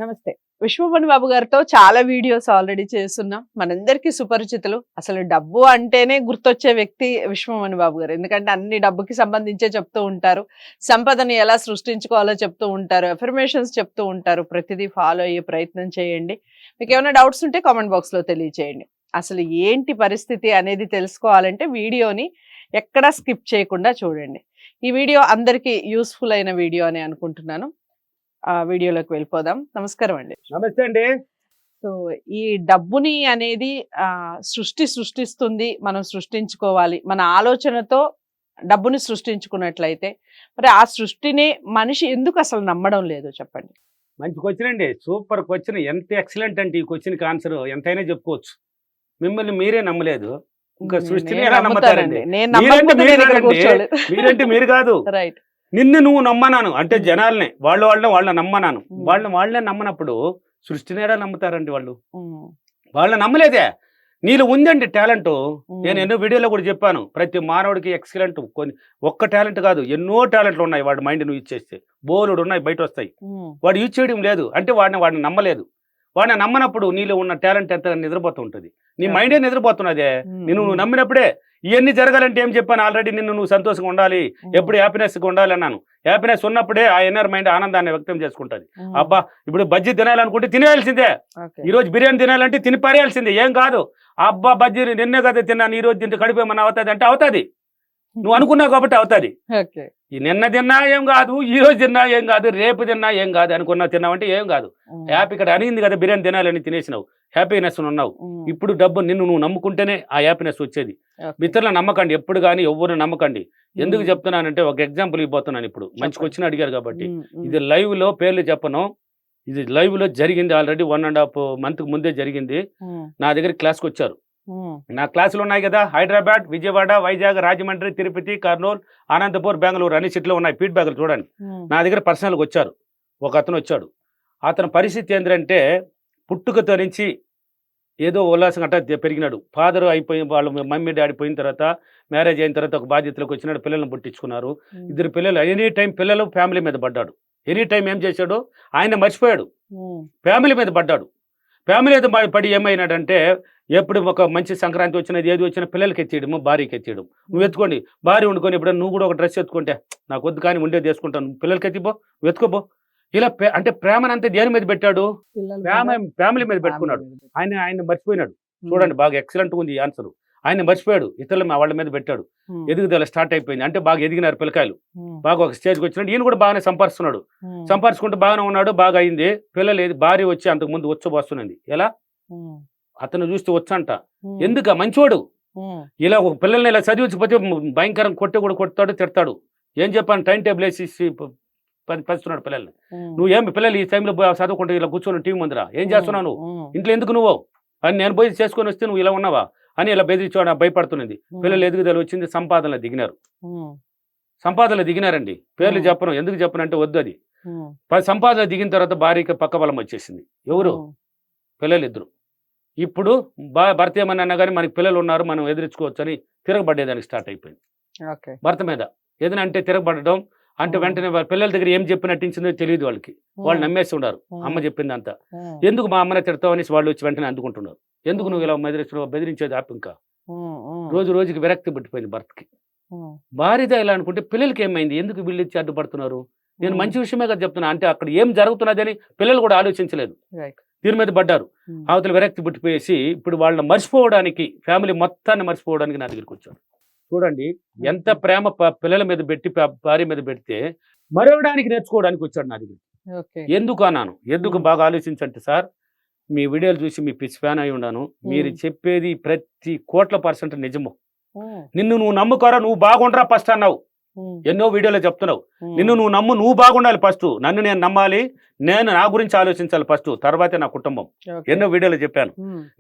నమస్తే. విశ్వమణి బాబు గారితో చాలా వీడియోస్ ఆల్రెడీ చేస్తున్నాం. మనందరికీ సుపరిచితులు. అసలు డబ్బు అంటేనే గుర్తొచ్చే వ్యక్తి విశ్వమణి బాబు గారు. ఎందుకంటే అన్ని డబ్బుకి సంబంధించే చెప్తూ ఉంటారు. సంపదని ఎలా సృష్టించుకోవాలో చెప్తూ ఉంటారు. అఫర్మేషన్స్ చెప్తూ ఉంటారు. ప్రతిదీ ఫాలో అయ్యే ప్రయత్నం చేయండి. మీకేమైనా డౌట్స్ ఉంటే కామెంట్ బాక్స్‌లో తెలియచేయండి. అసలు ఏంటి పరిస్థితి అనేది తెలుసుకోవాలంటే వీడియోని ఎక్కడా స్కిప్ చేయకుండా చూడండి. ఈ వీడియో అందరికీ యూజ్‌ఫుల్ అయిన వీడియో అని అనుకుంటున్నాను. వీడియోలోకి వెళ్ళిపోదాం. నమస్కారం అండి. నమస్తే అండి. సో ఈ డబ్బుని అనేది సృష్టిస్తుంది. మనం సృష్టించుకోవాలి. మన ఆలోచనతో డబ్బుని సృష్టించుకున్నట్లయితే మరి ఆ సృష్టిని మనిషి ఎందుకు అసలు నమ్మడం లేదు చెప్పండి? మంచి క్వశ్చన్ అండి. Super question. ఎంత ఎక్సలెంట్ అంటే ఈ క్వశ్చన్‌కి ఆన్సర్ ఎంతైనా చెప్పుకోవచ్చు. మిమ్మల్ని మీరే నమ్మలేదు. ఇంకా సృష్టిని నేను ఎలా నమ్ముతారండి? నేను మీరంటే నమ్మకపోతే మీరు నేను ఇక్కడ కాదండి. కూర్చోలేదు. మీరంటే మీరు కాదు. రైట్. నిన్ను నువ్వు నమ్మనాను అంటే జనాల్ని వాళ్ళని నమ్మనాను. వాళ్ళనే నమ్మనప్పుడు సృష్టిని ఎలా నమ్ముతారండి వాళ్ళు? వాళ్ళని నమ్మలేదే. నీలో ఉందండి టాలెంట్. నేను ఎన్నో వీడియోలో కూడా చెప్పాను. ప్రతి మానవుడికి ఎక్సలెంట్ ఒక్క టాలెంట్ కాదు, ఎన్నో టాలెంట్లు ఉన్నాయి. వాడి మైండ్ నువ్వు యూజ్ చేస్తే బోలెడు ఉన్నాయి, బయట వస్తాయి. వాడు యూజ్ చేయడం లేదు అంటే వాడిని నమ్మలేదు. వాడిని నమ్మనప్పుడు నీలో ఉన్న టాలెంట్ ఎంత నిద్రపోతూ ఉంటుంది. నీ మైండే నిద్రపోతున్నదే. నువ్వు నమ్మినప్పుడే ఇవన్నీ జరగాలంటే ఏం చెప్పాను ఆల్రెడీ, నువ్వు సంతోషంగా ఉండాలి, ఎప్పుడు హ్యాపీనెస్గా ఉండాలి అన్నాను. హ్యాపీనెస్ ఉన్నప్పుడే ఆ ఇన్నర్ మైండ్ ఆనందాన్ని వ్యక్తం చేసుకుంటుంది. అబ్బా ఇప్పుడు బజ్జీ తినాలనుకుంటే తినేయాల్సిందే. ఈరోజు బిర్యానీ తినాలంటే తిని పారేయాల్సిందే, ఏం కాదు. అబ్బా బజ్జీ నిన్నే కదా తిన్నాను, ఈ రోజు తింటే కడిపేమన్నా అవుతుంది అంటే అవుతుంది. నువ్వు అనుకున్నావు కాబట్టి అవుతుంది. ఈ నిన్న తిన్నా ఏం కాదు, ఈ రోజు తిన్నా ఏం కాదు, రేపు తిన్నా ఏం కాదు, అనుకున్నా తిన్నావంటే ఏం కాదు. హ్యాపీ ఇక్కడ అనిగింది కదా బిర్యానీ తినాలని తినేసినావు, హ్యాపీనెస్ ఉన్నావు. ఇప్పుడు డబ్బు నిన్ను నువ్వు నమ్ముకుంటేనే ఆ హ్యాపీనెస్ వచ్చేది. మిత్రులను నమ్మకండి ఎప్పుడు కానీ, ఎవరు నమ్మకండి. ఎందుకు చెప్తున్నానంటే ఒక ఎగ్జాంపుల్ ఇవ్వబోతున్నాను. ఇప్పుడు మంచి క్వశ్చన్ అడిగారు కాబట్టి ఇది లైవ్ లో పేర్లు చెప్పను. ఇది లైవ్ లో జరిగింది, ఆల్రెడీ 1.5 month ముందే జరిగింది. నా దగ్గర క్లాస్కి వచ్చారు. నా క్లాసులు ఉన్నాయి కదా, హైదరాబాద్, విజయవాడ, వైజాగ్, రాజమండ్రి, తిరుపతి, కర్నూలు, అనంతపూర్, బెంగళూరు అన్ని సిటీలో ఉన్నాయి. ఫీడ్బ్యాక్లు చూడండి. నా దగ్గర పర్సనల్గా వచ్చారు. ఒక అతను వచ్చాడు. అతని పరిస్థితి ఏంటంటే పుట్టుకతో నుంచి ఏదో ఉల్లాసంగా అట్ట పెరిగినాడు. ఫాదర్ అయిపోయి వాళ్ళు మమ్మీ డాడీ పోయిన తర్వాత మ్యారేజ్ అయిన తర్వాత ఒక బాధ్యతలకు వచ్చినాడు. పిల్లల్ని పుట్టించుకున్నారు. 2 పిల్లలు. ఎనీ టైం పిల్లలు ఫ్యామిలీ మీద పడ్డాడు. ఎనీ టైం ఏం చేశాడు, ఆయన మర్చిపోయాడు, ఫ్యామిలీ మీద పడ్డాడు. ఫ్యామిలీ మీద పడి ఏమైనాడంటే ఎప్పుడు ఒక మంచి సంక్రాంతి వచ్చినది ఏది వచ్చినా పిల్లలకి ఎత్తియడము, భార్యకి ఎత్తియడం. నువ్వు ఎత్తుకోండి, భార్య వండుకొని ఇప్పుడు నువ్వు కూడా ఒక డ్రెస్ ఎత్తుకుంటే నాకు వద్దు కానీ ఉండేది వేసుకుంటాను, పిల్లలకి ఎత్తిపో, నువ్వు ఎత్తుకోపో. ఇలా అంటే ప్రేమనంతా దేని మీద పెట్టాడు, ఫ్యామిలీ మీద పెట్టుకున్నాడు. ఆయన మర్చిపోయినాడు. చూడండి బాగా ఎక్సలెంట్గా ఉంది ఈ ఆన్సర్. ఆయన మర్చిపోయాడు, ఇతరులు వాళ్ళ మీద పెట్టాడు. ఎదుగుదల స్టార్ట్ అయిపోయింది. అంటే బాగా ఎదిగినారు పిల్లకాయలు, బాగా ఒక స్టేజ్కి వచ్చినాడు. ఈయన కూడా బాగానే సంపాదిస్తున్నాడు. సంపాదించుకుంటూ బాగానే ఉన్నాడు, బాగా అయింది. పిల్లలు భార్య వచ్చి అంతకు ముందు వచ్చబోస్తున్నది. ఎలా అతను చూస్తే వచ్చంట. ఎందుక మంచోడు ఇలా ఒక పిల్లల్ని ఇలా చదివించకపోతే భయంకరం కొడతాడు, తిడతాడు. ఏం చెప్పాను, టైం టేబుల్ వేసి పస్తున్నాడు పిల్లల్ని. నువ్వు ఏమి పిల్లలు ఈ టైంలో చదువుకుంటే ఇలా కూర్చొని టీవీ ముందర ఏం చేస్తున్నావు, నువ్వు ఇంట్లో ఎందుకు నువ్వు అని నేను పోయి చేసుకొని వస్తే నువ్వు ఇలా ఉన్నావా అని ఇలా బెదిరించు భయపడుతున్నది. పిల్లలు ఎదుగుదల వచ్చింది, సంపాదనలో దిగినారు. సంపాదనలో దిగినారండి. పేర్లు చెప్పను, ఎందుకు చెప్పను అంటే వద్దు. అది సంపాదన దిగిన తర్వాత భార్యకి పక్క బలం వచ్చేసింది. ఎవరు, పిల్లలు ఇద్దరు. ఇప్పుడు భర్త ఏమని అన్నా కానీ మనకి పిల్లలు ఉన్నారు, మనం ఎదిరించుకోవచ్చు అని తిరగబడేదానికి స్టార్ట్ అయిపోయింది భర్త మీద. ఏదైనా అంటే తిరగబడడం అంటే వెంటనే పిల్లల దగ్గర ఏం చెప్పి నటించిందో తెలియదు వాళ్ళకి. వాళ్ళు నమ్మేసి ఉన్నారు అమ్మ చెప్పిందంతా. ఎందుకు మా అమ్మనే తిడతావు అనేసి వాళ్ళు వచ్చి వెంటనే అందుకుంటున్నారు. ఎందుకు నువ్వు ఇలా బెదిరించేది ఆపు. ఇంకా రోజు రోజుకి విరక్తి పుట్టిపోయింది భర్తకి. భార్యదా ఇలా అనుకుంటే పిల్లలకి ఏమైంది, ఎందుకు వీళ్ళు ఇచ్చి అడ్డుపడుతున్నారు. నేను మంచి విషయమే కదా చెప్తున్నా. అంటే అక్కడ ఏం జరుగుతున్నది అని పిల్లలు కూడా ఆలోచించలేదు, దీని మీద పడ్డారు. అవతల విరక్తి పుట్టిపోయేసి ఇప్పుడు వాళ్ళని మర్చిపోవడానికి, ఫ్యామిలీ మొత్తాన్ని మర్చిపోవడానికి నా దగ్గరికి వచ్చారు. చూడండి ఎంత ప్రేమ పిల్లల మీద పెట్టి భార్య మీద పెడితే మరవడానికి నేర్చుకోవడానికి వచ్చాడు నా దగ్గర. ఎందుకు అన్నాను, ఎందుకు బాగా ఆలోచించండి సార్. మీ వీడియోలు చూసి మీ పిచ్ ఫ్యాన్ అయి ఉన్నాను. మీరు చెప్పేది ప్రతి 1,00,00,000% నిజము. నిన్ను నువ్వు నమ్ముకోరా, నువ్వు బాగుండరా ఫస్ట్ అన్నావు. ఎన్నో వీడియోలో చెప్తున్నావు. నిన్ను నువ్వు నమ్ము, నువ్వు బాగుండాలి ఫస్ట్. నన్ను నేను నమ్మాలి, నేను నా గురించి ఆలోచించాలి ఫస్ట్, తర్వాతే నా కుటుంబం. ఎన్నో వీడియోలో చెప్పాను.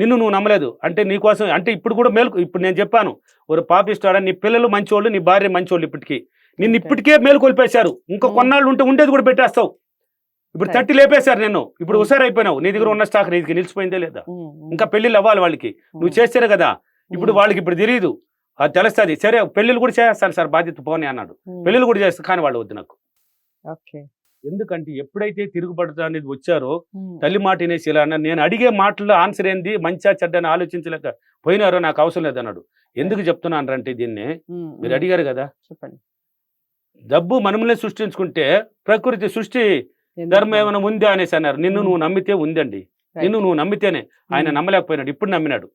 నిన్ను నువ్వు నమ్మలేదు అంటే నీకోసం అంటే ఇప్పుడు కూడా ఇప్పుడు నేను చెప్పాను, ఒక పాపిస్తాడా, నీ పిల్లలు మంచోళ్ళు, నీ భార్య మంచోళ్ళు. ఇప్పటికీ నిన్ను ఇప్పటికే మేలుకొల్పేశారు. ఇంకా కొన్నాళ్ళు ఉంటే ఉండేది కూడా పెట్టేస్తావు. ఇప్పుడు తట్టి లేపేశారు నిన్ను. ఇప్పుడు హుషారైపోయినావు. నీ దగ్గర ఉన్న స్టాక్ నీకు నిలిచిపోయిందే లేదా, ఇంకా పెళ్లిళ్ళు అవ్వాలి వాళ్ళకి. నువ్వు చేస్తారే కదా. ఇప్పుడు వాళ్ళకి ఇప్పుడు తెలియదు, అది తెలుస్తుంది. సరే పెళ్ళిళ్ళు కూడా చేస్తాను సార్, బాధ్యత పోనీ అన్నాడు. పెళ్ళిళ్ళు కూడా చేస్తా కానీ వాళ్ళు వద్దు నాకు. ఎందుకంటే ఎప్పుడైతే తిరుగుబడతా అనేది వచ్చారో తల్లి మాట వినేసి ఇలా అన్నారు. నేను అడిగే మాటల్లో ఆన్సర్ ఏంది మంచిగా చెడ్డని ఆలోచించలేక పోయినారో నాకు అవసరం లేదన్నాడు. ఎందుకు చెప్తున్నాను అంటే దీన్ని మీరు అడిగారు కదా, చెప్పండి. డబ్బు మనములే సృష్టించుకుంటే ప్రకృతి సృష్టి ధర్మం ఏమైనా ఉందా అనేసి అన్నారు. నిన్ను నువ్వు నమ్మితే ఉందండి, నిన్ను నువ్వు నమ్మితేనే. ఆయన నమ్మలేకపోయినాడు, ఇప్పుడు నమ్మినాడు.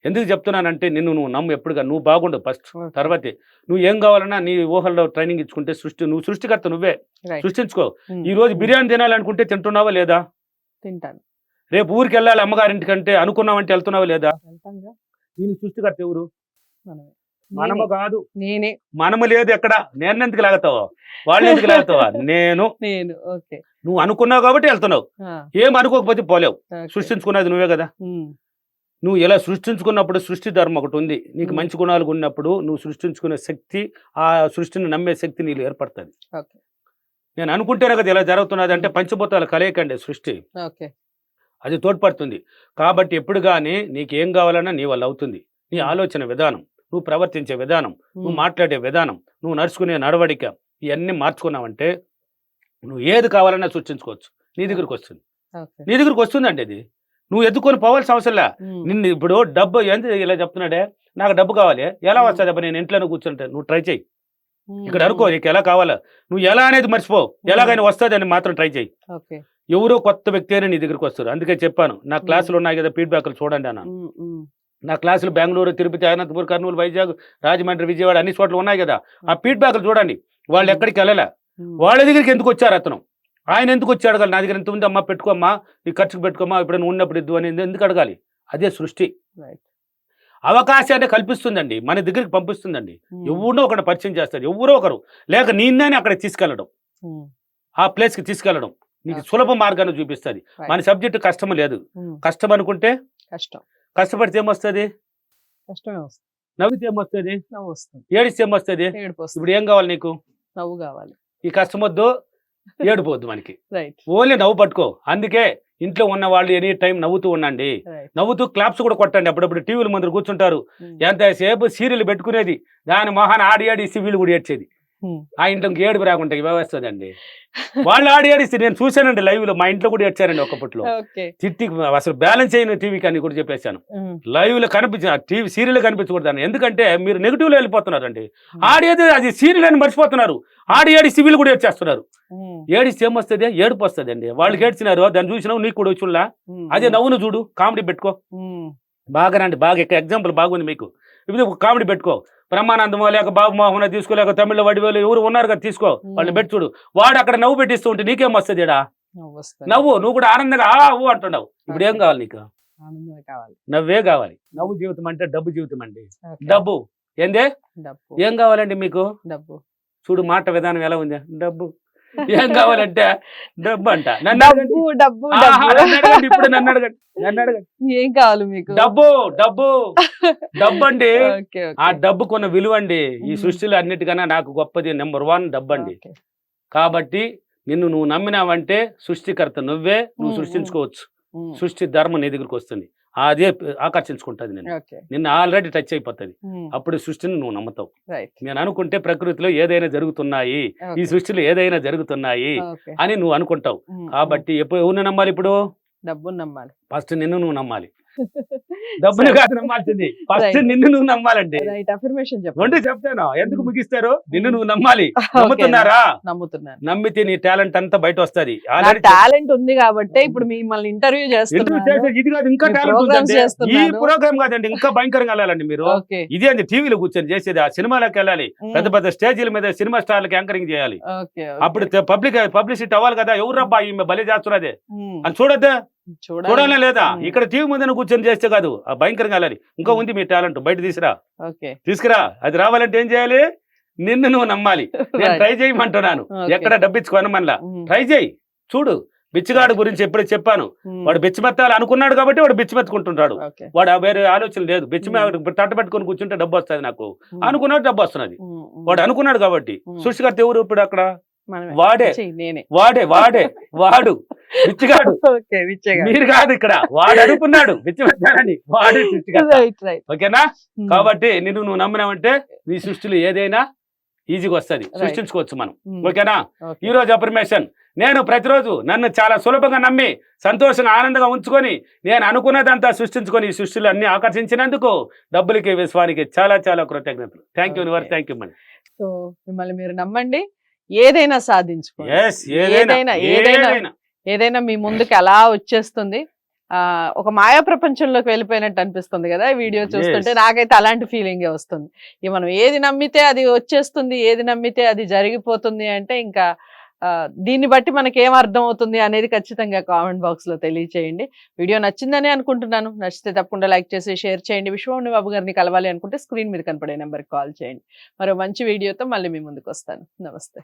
ఎందుకు చెప్తున్నానంటే నిన్ను నువ్వు నమ్ము, ఎప్పుడుగా నువ్వు బాగుండవు ఫస్ట్, తర్వాతే నువ్వు ఏం కావాలన్నా నీ ఊహల్లో ట్రైనింగ్ ఇచ్చుకుంటే నువ్వు సృష్టికర్త, నువ్వే సృష్టించుకో. ఈ రోజు బిర్యానీ తినాలనుకుంటే తింటున్నావా లేదా? తింటాను. రేపు ఊరికి వెళ్ళాలి అమ్మగారింటికంటే అనుకున్నావంటే వెళ్తున్నావా లేదా? దీని సృష్టికర్త ఎవరు? మనము కాదు, నేనే. మనము లేదు ఎక్కడ. నేను ఎందుకు లాగుతావా, వాళ్ళు ఎందుకు లాగుతావా? నేను. నువ్వు అనుకున్నావు కాబట్టి వెళ్తున్నావు, ఏం అనుకోకపోతే పోలేవు. సృష్టించుకున్నది నువ్వే కదా. నువ్వు ఇలా సృష్టించుకున్నప్పుడు సృష్టి ధర్మం ఒకటి ఉంది. నీకు మంచి గుణాలు ఉన్నప్పుడు నువ్వు సృష్టించుకునే శక్తి, ఆ సృష్టిని నమ్మే శక్తి నీళ్ళు ఏర్పడుతుంది. నేను అనుకుంటేనే కదా ఇలా జరుగుతున్నది అంటే పంచభూతాల కలయికండి సృష్టి, అది తోడ్పడుతుంది. కాబట్టి ఎప్పుడు కానీ నీకేం కావాలన్నా నీ వల్ల అవుతుంది. నీ ఆలోచన విధానం, నువ్వు ప్రవర్తించే విధానం, నువ్వు మాట్లాడే విధానం, నువ్వు నడుచుకునే నడవడిక, ఇవన్నీ మార్చుకున్నావంటే నువ్వు ఏది కావాలన్నా సృష్టించుకోవచ్చు. నీ దగ్గరికి వస్తుంది, నీ దగ్గరికి వస్తుందండి. అది నువ్వు ఎత్తుకొని పోవాల్సిన అవసరంలా. నిన్ను ఇప్పుడు డబ్బు ఎంత ఇలా చెప్తున్నాడే, నాకు డబ్బు కావాలి, ఎలా వస్తుంది అబ్బా నేను ఇంట్లోనే కూర్చుంటే? నువ్వు ట్రై చేయి, ఇక్కడ అనుకో నీకు ఎలా కావాలా, నువ్వు ఎలా అనేది మర్చిపో, ఎలాగైనా వస్తుంది అని మాత్రం ట్రై చేయి. ఎవరో కొత్త వ్యక్తి అయినా నీ దగ్గరికి వస్తారు. అందుకే చెప్పాను, నా క్లాసులు ఉన్నాయి కదా ఫీడ్బ్యాక్లు చూడండి అన్నాను. నా క్లాసులు బెంగళూరు, తిరుపతి, అనంతపురం, కర్నూలు, వైజాగ్, రాజమండ్రి, విజయవాడ అన్ని చోట్ల ఉన్నాయి కదా. ఆ ఫీడ్బ్యాక్లు చూడండి. వాళ్ళు ఎక్కడికి వెళ్ళలే, వాళ్ళ దగ్గరికి ఎందుకు వచ్చారు అతను, ఆయన ఎందుకు వచ్చి అడగాలి? నా దగ్గర ఎంత ఉంది అమ్మా, పెట్టుకోమ్మా, నీ ఖర్చుకు పెట్టుకోమ్మా, ఇప్పుడు నువ్వు ఉన్నప్పుడు ఇద్దు అని ఎందుకు అడగాలి? అదే సృష్టి. అవకాశాన్ని కల్పిస్తుందండి, మన దగ్గరికి పంపిస్తుందండి. ఎవరో ఒకటి పరిచయం చేస్తారు, ఎవరో ఒకరు, లేక నిన్నే అక్కడ తీసుకెళ్ళడం, ఆ ప్లేస్కి తీసుకెళ్ళడం నీకు సులభ మార్గాన్ని చూపిస్తుంది. మన సబ్జెక్టు కష్టం లేదు. కష్టం అనుకుంటే కష్టపడితే ఏమొస్తుంది? నవ్వితే ఏమొస్తుంది? ఏడిస్తే ఏమొస్తుంది? ఇప్పుడు ఏం కావాలి నీకు? నవ్వు కావాలి. ఈ కష్టం వద్దు, ఏడిపోద్దు మనకి, ఓన్లీ నవ్వు పట్టుకో. అందుకే ఇంట్లో ఉన్న వాళ్ళు ఎనీ టైం నవ్వుతూ ఉండండి, నవ్వుతూ క్లాప్స్ కూడా కొట్టండి. అప్పుడప్పుడు టీవీల ముందు కూర్చుంటారు, ఎంతసేపు సీరియల్ పెట్టుకునేది, దాని మొహాన్ని ఆడి ఆడిసి వీళ్ళు కూడా ఏడ్చేది. ఆ ఇంట్లోకి ఏడుపు రాకుండా వ్యవస్థదండి. వాళ్ళు ఆడి ఆడిస్తే నేను చూశానండి లైవ్ లో, మా ఇంట్లో కూడా ఏడ్చారండి ఒకప్పట్లో. తిట్టి అసలు బ్యాలెన్స్ అయిన టీవీ కానీ కూడా చెప్పేశాను. లైవ్ లో కనిపించిన టీవీ సీరియల్ కనిపించకూడదు, ఎందుకంటే మీరు నెగిటివ్ లో వెళ్ళిపోతున్నారండి. ఆడేది అది సీరియల్ అని మర్చిపోతున్నారు, ఆడి ఆడిసి వీళ్ళు కూడా ఏడ్చేస్తున్నారు. ఏడిస్తే ఏమొస్తుంది? ఏడుపు వస్తుంది అండి. వాళ్ళకి ఏడ్చినారు, దాన్ని చూసినావు, నీకు కూడా వచ్చులా. అదే నవ్వును చూడు, కామెడీ పెట్టుకో. బాగానండి, బాగా ఎగ్జాంపుల్ బాగుంది మీకు. ఇప్పుడు కామెడీ పెట్టుకో, బ్రహ్మానందమో లేక బాబు మోహన తీసుకోలేక తమిళ వడివేలు ఎవరు ఉన్నారు కదా, తీసుకో, వాళ్ళని పెట్టి చూడు. వాడు అక్కడ నవ్వు పెట్టిస్తూ ఉంటే నీకేం వస్తుంది? ఇడా నవ్వు, నువ్వు కూడా ఆనందంగా ఓ అంటున్నావు. ఇప్పుడు ఏం కావాలి నీకు? నవ్వే కావాలి. నవ్వు జీవితం అంటే డబ్బు జీవితం అండి. డబ్బు ఏందే? ఏం కావాలండి మీకు? డబ్బు. చూడు మాట విధానం ఎలా ఉంది, డబ్బు. ఏం కావాలంటే డబ్బు అంట. ఇప్పుడు నన్ను అడగండి, ఏం కావాలి మీకు? డబ్బు. డబ్బు డబ్బు అండి. ఆ డబ్బుకున్న విలువ అండి ఈ సృష్టిలో అన్నిటికన్నా నాకు గొప్పది నెంబర్ 1 డబ్బు అండి. కాబట్టి నిన్ను నువ్వు నమ్మినావంటే సృష్టికర్త నువ్వే, నువ్వు సృష్టించుకోవచ్చు. సృష్టి ధర్మం నీ దగ్గరికి వస్తుంది, అదే ఆకర్షించుకుంటుంది. నిన్ను ఆల్రెడీ టచ్ అయిపోతుంది. అప్పుడు సృష్టిని నువ్వు నమ్ముతావు. నేను అనుకుంటే ప్రకృతిలో ఏదైనా జరుగుతున్నాయి, ఈ సృష్టిలో ఏదైనా జరుగుతున్నాయి అని నువ్వు అనుకుంటావు. కాబట్టి ఎప్పుడు ఎవరిని నమ్మాలి? ఇప్పుడు డబ్బును నమ్మాలి. ఫస్ట్ నిన్ను నువ్వు నమ్మాలి, డబ్బును కాదు నమ్మాల్సింది, ఫస్ట్ నిన్ను నువ్వు నమ్మాలండి. అంటే చెప్తాను, ఎందుకు ముగిస్తారు? నిన్ను నువ్వు నమ్మాలి. నమ్ముతున్నారా? నమ్మితే నీ టాలెంట్ అంతా బయట వస్తుంది. టాలెంట్ ఉంది కాబట్టి ఇప్పుడు మిమ్మల్ని ఇంటర్వ్యూ చేస్తున్నారు. ఇది కాదు, ఇంకా టాలెంట్ ఉందండి. ఈ ప్రోగ్రామ్ కాదండి, ఇంకా భయంకరంగా వెళ్ళాలండి మీరు. ఇది అండి టీవీలో కూర్చొని చేసేది. ఆ సినిమాలకు వెళ్ళాలి, పెద్ద పెద్ద స్టేజీల మీద సినిమా స్టార్లకు యాంకరింగ్ చేయాలి. అప్పుడు పబ్లిసిటీ అవ్వాలి కదా. ఎవరు రబ్బా ఈమె బలి చేస్తున్నదే అని చూడద్దా? చూడాలా లేదా? ఇక్కడ టీవీ ముందు కూర్చొని చేస్తే కాదు, భయంకరంగా వెళ్ళాలి. ఇంకా ఉంది మీ టాలెంట్, బయట తీసుకురా. అది రావాలంటే ఏం చేయాలి? నిన్ను నువ్వు నమ్మాలి. నేను ట్రై చేయమంటున్నాను, ఎక్కడ డబ్బిచ్చుకోను మనలా. ట్రై చేయి, చూడు. బిచ్చగాడు గురించి ఎప్పుడు చెప్పాను, వాడు బిచ్చమెత్తాలి అనుకున్నాడు కాబట్టి వాడు బిచ్చమెత్తుకుంటుంటాడు. వాడు వేరే ఆలోచన లేదు. తట్ట పెట్టుకుని కూర్చుంటే డబ్బు వస్తుంది, నాకు అనుకున్నాడు డబ్బు వస్తున్నది. వాడు అనుకున్నాడు కాబట్టి. సృష్టికర్త ఎవరు ఇప్పుడు అక్కడ? వాడే వాడే వాడే వాడు బిచ్చగాడు, మీరు కాదు. ఇక్కడ వాడు అనుకున్నాడు బిచ్చమెత్తాడని, వాడు సృష్టికర్త. ఓకేనా? కాబట్టి నిన్ను నువ్వు నమ్మినావంటే నీ సృష్టిలో ఏదైనా ఈజీగా వస్తుంది, సృష్టించుకోవచ్చు మనం. ఉమ్, ఓకేనా? ఓకే. ఈ రోజు అఫర్మేషన్, నేను ప్రతిరోజు నన్ను చాలా సులభంగా నమ్మి సంతోషంగా ఆనందంగా ఉంచుకొని నేను అనుకున్నదంతా సృష్టించుకొని ఈ సృష్టిలో అన్ని ఆకర్షించినందుకు డబ్బులకి విశ్వానికి చాలా చాలా కృతజ్ఞతలు. Thank you Okay. Universe, thank you money. So మిమ్మల్ని మీరు నమ్మండి, ఏదైనా సాధించుకోండి. ఎస్, ఏదైనా ఏదైనా ఏదైనా మీ ముందుకు అలా వచ్చేస్తుంది. ఒక మాయా ప్రపంచంలోకి వెళ్ళిపోయినట్టు అనిపిస్తుంది కదా ఈ వీడియో చూస్తుంటే. Yes. నాకైతే అలాంటి ఫీలింగే వస్తుంది. ఇక మనం ఏది నమ్మితే అది వచ్చేస్తుంది, ఏది నమ్మితే అది జరిగిపోతుంది అంటే ఇంకా దీన్ని బట్టి మనకి ఏం అర్థం అవుతుంది అనేది ఖచ్చితంగా కామెంట్ బాక్స్ లో తెలియచేయండి. వీడియో నచ్చిందని అనుకుంటున్నాను. నచ్చితే తప్పకుండా లైక్ చేసి షేర్ చేయండి. విశ్వమణి బాబు గారిని కలవాలి అనుకుంటే స్క్రీన్ మీద కనపడే నెంబర్కి కాల్ చేయండి. మరో మంచి వీడియోతో మళ్ళీ మీ ముందుకు వస్తాను. నమస్తే.